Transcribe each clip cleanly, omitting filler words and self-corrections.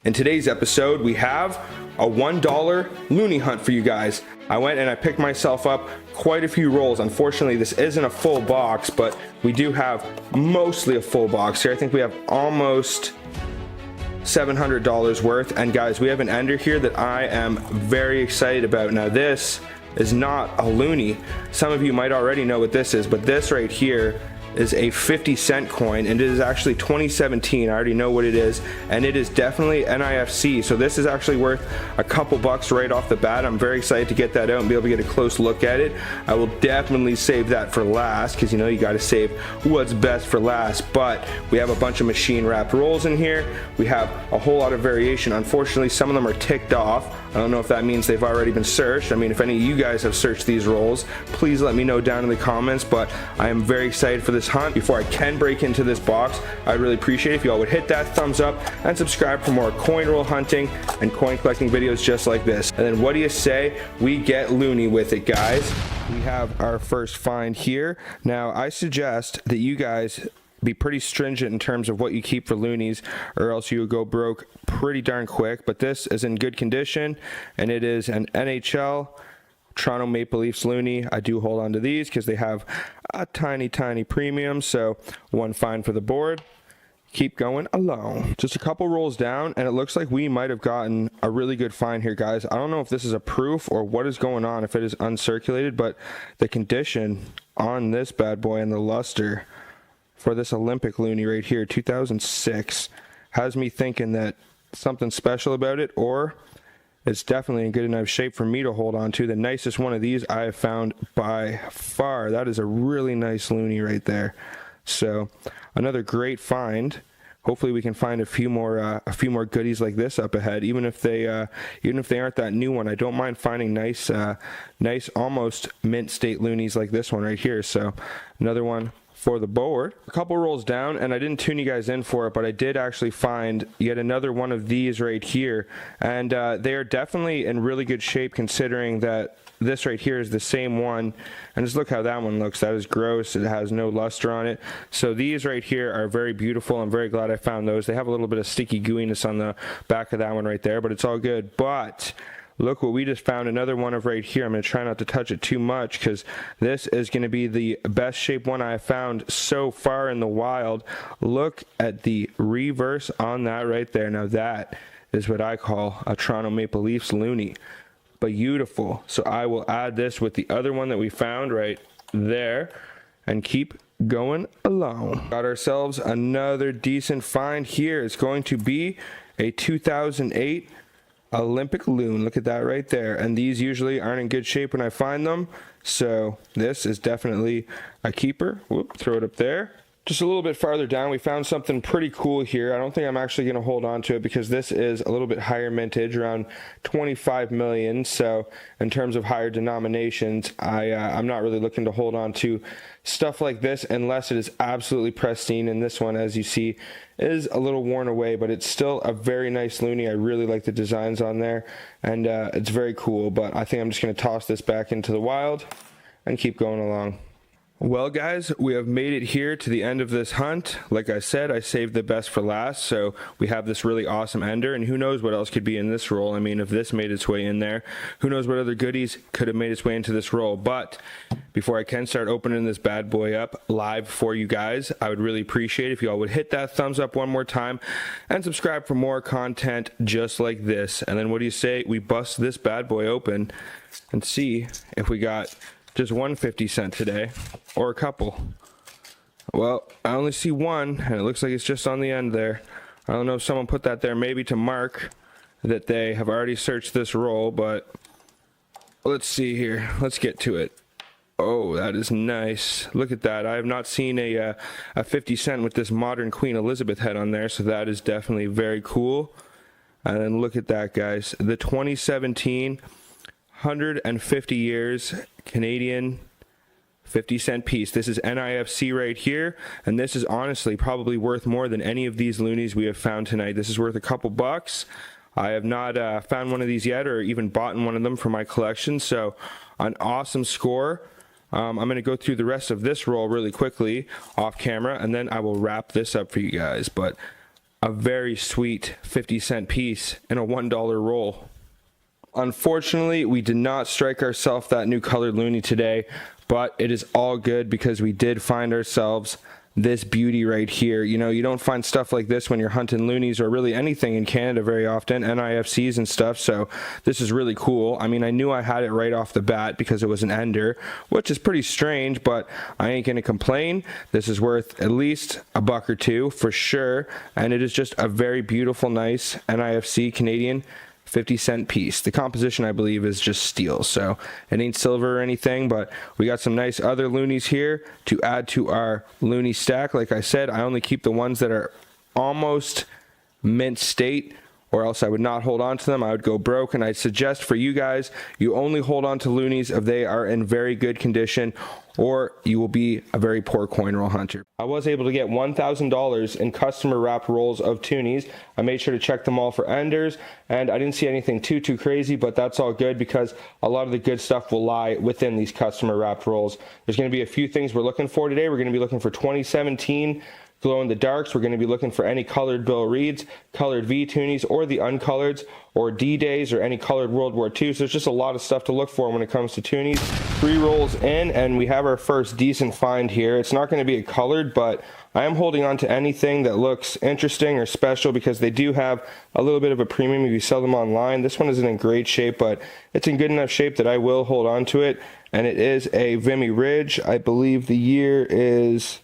In today's episode, we have a $1 Looney hunt for you guys. I went and I picked myself up quite a few rolls. Unfortunately, this isn't a full box, but we do have mostly a full box here. I think we have almost $700 worth. And guys, we have an ender here that I am very excited about. Now, this is not a Looney. Some of you might already know what this is, but this right here is a 50-cent coin, and it is actually 2017. I already know what it is, and it is definitely NIFC, so this is actually worth a couple bucks right off the bat. I'm very excited to get that out and be able to get a close look at it. I will definitely save that for last, because you know you got to save what's best for last. But we have a bunch of machine wrapped rolls in here. We have a whole lot of variation. Unfortunately, some of them are ticked off. I don't know if that means they've already been searched. I mean, if any of you guys have searched these rolls, please let me know down in the comments. But I am very excited for this hunt. Before I can break into this box, I'd really appreciate it if y'all would hit that thumbs up and subscribe for more coin roll hunting and coin collecting videos just like this. And then what do you say we get loony with it, guys? We have our first find here. Now, I suggest that you guys be pretty stringent in terms of what you keep for loonies, or else you would go broke pretty darn quick. But this is in good condition, and it is an NHL Toronto Maple Leafs Looney. I do hold on to these because they have a tiny premium. So one find for the board. Keep going along. Just a couple rolls down, and it looks like we might have gotten a really good find here, guys. I don't know if this is a proof or what is going on, if it is uncirculated, but the condition on this bad boy and the luster for this Olympic Looney right here, 2006, has me thinking that something special about it, or it's definitely in good enough shape for me to hold on to. The nicest one of these I have found by far. That is a really nice Looney right there. So another great find. Hopefully we can find a few more goodies like this up ahead, even if they aren't that new one. I don't mind finding nice almost mint state Loonies like this one right here. So another one for the board. A couple rolls down, and I didn't tune you guys in for it, but I did actually find yet another one of these right here, and they are definitely in really good shape considering that this right here is the same one. And just look how that one looks. That is gross. It has no luster on it. So these right here are very beautiful. I'm very glad I found those. They have a little bit of sticky gooiness on the back of that one right there, but it's all good. But look what we just found, another one of right here. I'm going to try not to touch it too much because this is going to be the best shaped one I have found so far in the wild. Look at the reverse on that right there. Now that is what I call a Toronto Maple Leafs Looney. Beautiful. So I will add this with the other one that we found right there and keep going along. Got ourselves another decent find here. It's going to be a 2008 Olympic Loon. Look at that right there. And these usually aren't in good shape when I find them, so this is definitely a keeper. Whoop, throw it up there. Just a little bit farther down, we found something pretty cool here. I don't think I'm actually going to hold on to it because this is a little bit higher mintage, around 25 million. So in terms of higher denominations, I'm not really looking to hold on to stuff like this unless it is absolutely pristine. And this one, as you see, is a little worn away, but it's still a very nice Looney. I really like the designs on there, and it's very cool. But I think I'm just going to toss this back into the wild and keep going along. Well, guys, we have made it here to the end of this hunt. Like I said, I saved the best for last, so we have this really awesome ender, and who knows what else could be in this roll. I mean, if this made its way in there, who knows what other goodies could have made its way into this roll. But before I can start opening this bad boy up live for you guys, I would really appreciate if you all would hit that thumbs up one more time and subscribe for more content just like this. And then what do you say we bust this bad boy open and see if we got just one 50-cent today, or a couple? Well, I only see one, and it looks like it's just on the end there. I don't know if someone put that there maybe to mark that they have already searched this roll, but let's see here. Let's get to it. Oh, that is nice. Look at that. I have not seen a 50-cent with this modern Queen Elizabeth head on there, so that is definitely very cool. And then look at that, guys. The 2017 150 years Canadian 50-cent piece. This is NIFC right here, and this is honestly probably worth more than any of these Loonies we have found tonight. This is worth a couple bucks. I have not found one of these yet, or even bought one of them for my collection, so an awesome score. I'm going to go through the rest of this roll really quickly off camera, and then I will wrap this up for you guys. But a very sweet 50-cent piece in a $1 roll. Unfortunately, we did not strike ourselves that new colored Looney today, but it is all good because we did find ourselves this beauty right here. You know, you don't find stuff like this when you're hunting Loonies or really anything in Canada very often, NIFCs and stuff, so this is really cool. I mean, I knew I had it right off the bat because it was an ender, which is pretty strange, but I ain't gonna complain. This is worth at least a buck or two for sure, and it is just a very beautiful, nice NIFC Canadian 50-cent piece. The composition, I believe, is just steel, so it ain't silver or anything, but we got some nice other Loonies here to add to our Looney stack. Like I said, I only keep the ones that are almost mint state, or else I would not hold on to them. I would go broke, and I'd suggest for you guys, you only hold on to Loonies if they are in very good condition, or you will be a very poor coin roll hunter. I was able to get $1,000 in customer wrapped rolls of Toonies. I made sure to check them all for enders, and I didn't see anything too crazy, but that's all good because a lot of the good stuff will lie within these customer wrapped rolls. There's going to be a few things we're looking for today. We're going to be looking for 2017 glow in the darks. We're going to be looking for any colored Bill Reeds, colored V Toonies, or the uncoloreds, or D-Days, or any colored World War II. So there's just a lot of stuff to look for when it comes to Toonies. 3 rolls in, and we have our first decent find here. It's not going to be a colored, but I am holding on to anything that looks interesting or special because they do have a little bit of a premium if you sell them online. This one isn't in great shape, but it's in good enough shape that I will hold on to it. And it is a Vimy Ridge. I believe the year is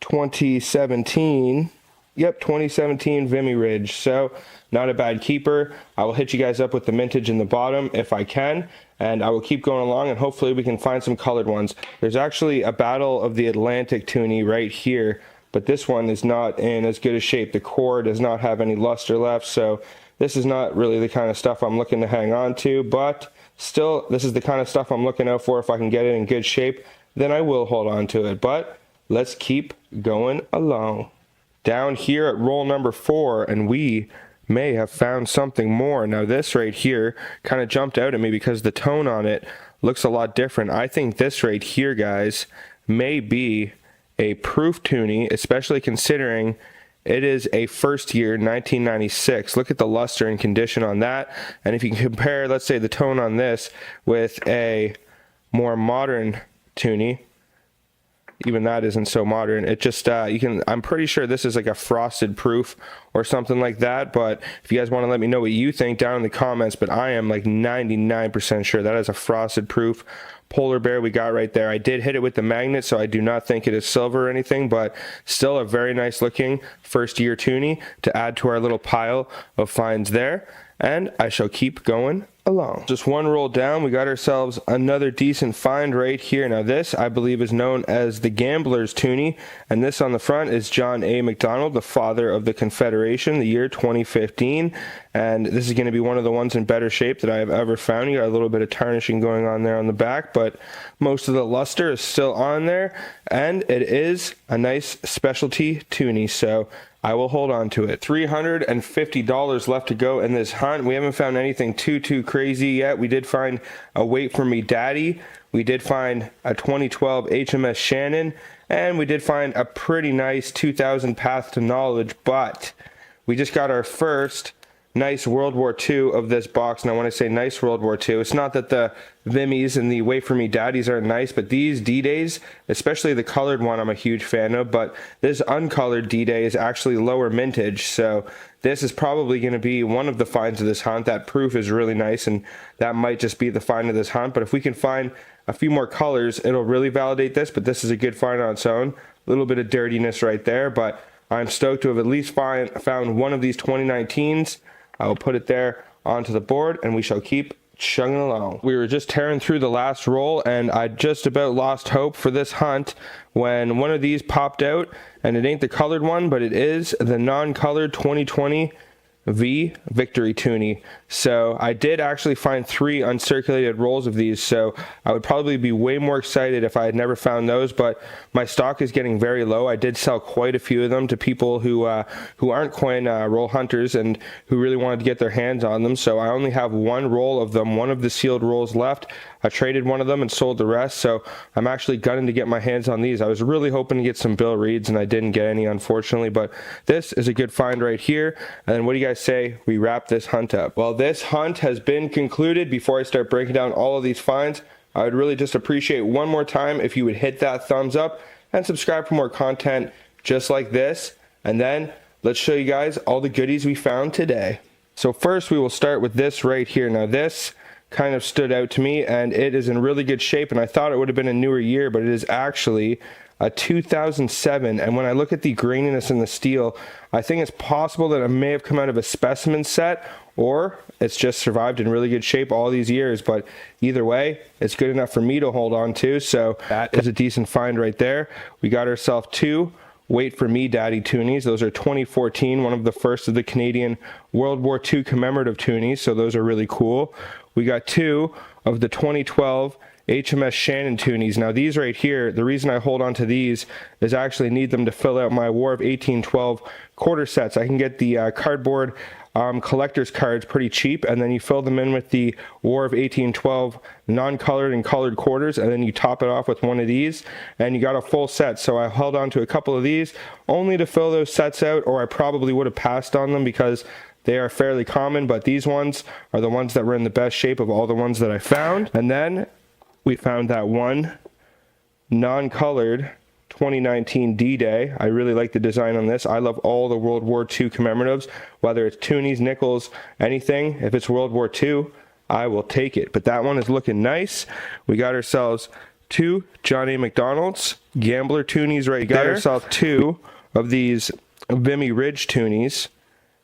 2017. Yep, 2017 Vimy Ridge. So not a bad keeper. I will hit you guys up with the mintage in the bottom if I can, and I will keep going along, and hopefully we can find some colored ones. There's actually a Battle of the Atlantic Toonie right here, but this one is not in as good a shape. The core does not have any luster left, so this is not really the kind of stuff I'm looking to hang on to, but still, this is the kind of stuff I'm looking out for. If I can get it in good shape, then I will hold on to it. But let's keep going along. Down here at roll number 4, and we may have found something more. Now this right here kind of jumped out at me because the tone on it looks a lot different. I think this right here, guys, may be a proof Toonie, especially considering it is a first year 1996. Look at the luster and condition on that, and if you can compare, let's say, the tone on this with a more modern Toonie, even that isn't so modern. It just I'm pretty sure this is like a frosted proof or something like that, but if you guys want to let me know what you think down in the comments, but I am like 99% sure that is a frosted proof polar bear we got right there. I did hit it with the magnet, so I do not think it is silver or anything, but still a very nice looking first year Toonie to add to our little pile of finds there, and I shall keep going along. Just one roll down, we got ourselves another decent find right here. Now this, I believe, is known as the Gambler's Toonie, and this on the front is John A. McDonald, the father of the Confederation, the year 2015, and this is going to be one of the ones in better shape that I have ever found. You got a little bit of tarnishing going on there on the back, but most of the luster is still on there, and it is a nice specialty Toonie, so I will hold on to it. $350 left to go in this hunt. We haven't found anything too crazy yet. We did find a Wait For Me Daddy. We did find a 2012 HMS Shannon. And we did find a pretty nice 2000 Path to Knowledge. But we just got our first nice World War II of this box. And I want to say nice World War II. It's not that the Vimmys and the Wait For Me Daddies aren't nice, but these D-Days, especially the colored one, I'm a huge fan of, but this uncolored D-Day is actually lower mintage, so this is probably going to be one of the finds of this hunt. That proof is really nice, and that might just be the find of this hunt, but if we can find a few more colors, it'll really validate this, but this is a good find on its own. A little bit of dirtiness right there, but I'm stoked to have at least found one of these 2019s. I will put it there onto the board, and we shall keep chugging along. We were just tearing through the last roll, and I just about lost hope for this hunt when one of these popped out, and it ain't the colored one, but it is the non-colored 2020 V Victory Toonie. So I did actually find 3 uncirculated rolls of these, so I would probably be way more excited if I had never found those, but my stock is getting very low. I did sell quite a few of them to people who aren't coin roll hunters and who really wanted to get their hands on them, so I only have 1 roll of them, 1 of the sealed rolls left. I traded 1 of them and sold the rest, so I'm actually gunning to get my hands on these. I was really hoping to get some Bill Reeds and I didn't get any, unfortunately, but this is a good find right here. And then what do you guys say we wrap this hunt up? Well, this hunt has been concluded. Before I start breaking down all of these finds, I would really just appreciate one more time if you would hit that thumbs up and subscribe for more content just like this. And then let's show you guys all the goodies we found today. So first we will start with this right here. Now this kind of stood out to me and it is in really good shape, and I thought it would have been a newer year, but it is actually a 2007, and when I look at the graininess in the steel, I think it's possible that it may have come out of a specimen set, or it's just survived in really good shape all these years, but either way, it's good enough for me to hold on to, so that is a decent find right there. We got ourselves 2 Wait For Me Daddy Toonies. Those are 2014, one of the first of the Canadian World War II commemorative Toonies, so those are really cool. We got 2 of the 2012 HMS Shannon Toonies. Now these right here, the reason I hold on to these is I actually need them to fill out my War of 1812 quarter sets. I can get the cardboard collector's cards pretty cheap, and then you fill them in with the War of 1812 non-colored and colored quarters, and then you top it off with one of these and you got a full set. So I held on to a couple of these only to fill those sets out, or I probably would have passed on them because they are fairly common, but these ones are the ones that were in the best shape of all the ones that I found. And then we found that one non-colored 2019 D-Day. I really like the design on this. I love all the World War II commemoratives, whether it's Toonies, nickels, anything. If it's World War II, I will take it. But that one is looking nice. We got ourselves 2 John A. McDonald's Gambler Toonies right there. We got ourselves 2 of these Vimy Ridge Toonies.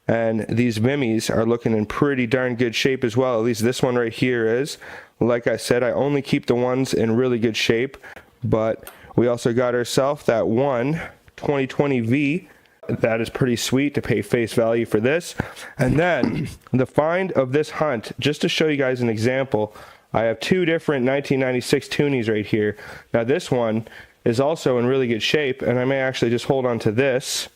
And these Vimmies are looking in pretty darn good shape as well. At least this one right here is. Like I said, I only keep the ones in really good shape. But we also got ourselves that one 2020 V. That is pretty sweet to pay face value for this. And then the find of this hunt, just to show you guys an example, I have 2 different 1996 Toonies right here. Now this one is also in really good shape, and I may actually just hold on to this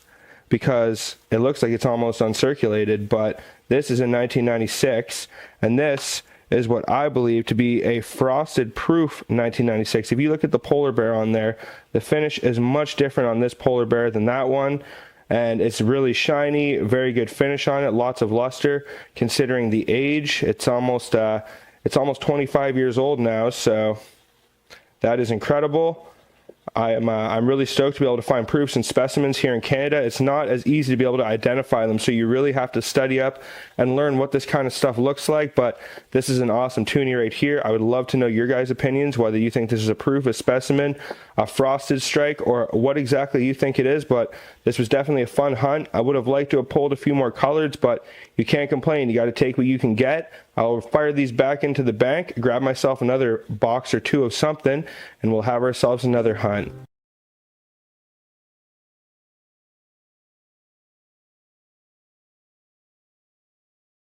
because it looks like it's almost uncirculated, but this is in 1996, and this is what I believe to be a frosted proof 1996. If you look at the polar bear on there, the finish is much different on this polar bear than that one, and it's really shiny, very good finish on it, lots of luster. Considering the age, it's almost 25 years old now, so that is incredible. I'm really stoked to be able to find proofs and specimens here in Canada. It's not as easy to be able to identify them, so you really have to study up and learn what this kind of stuff looks like, but this is an awesome Toonie right here. I would love to know your guys' opinions, whether you think this is a proof, a specimen, a frosted strike, or what exactly you think it is, but this was definitely a fun hunt. I would have liked to have pulled a few more colors, but you can't complain. You got to take what you can get. I'll fire these back into the bank, grab myself another box or 2 of something, and we'll have ourselves another hunt.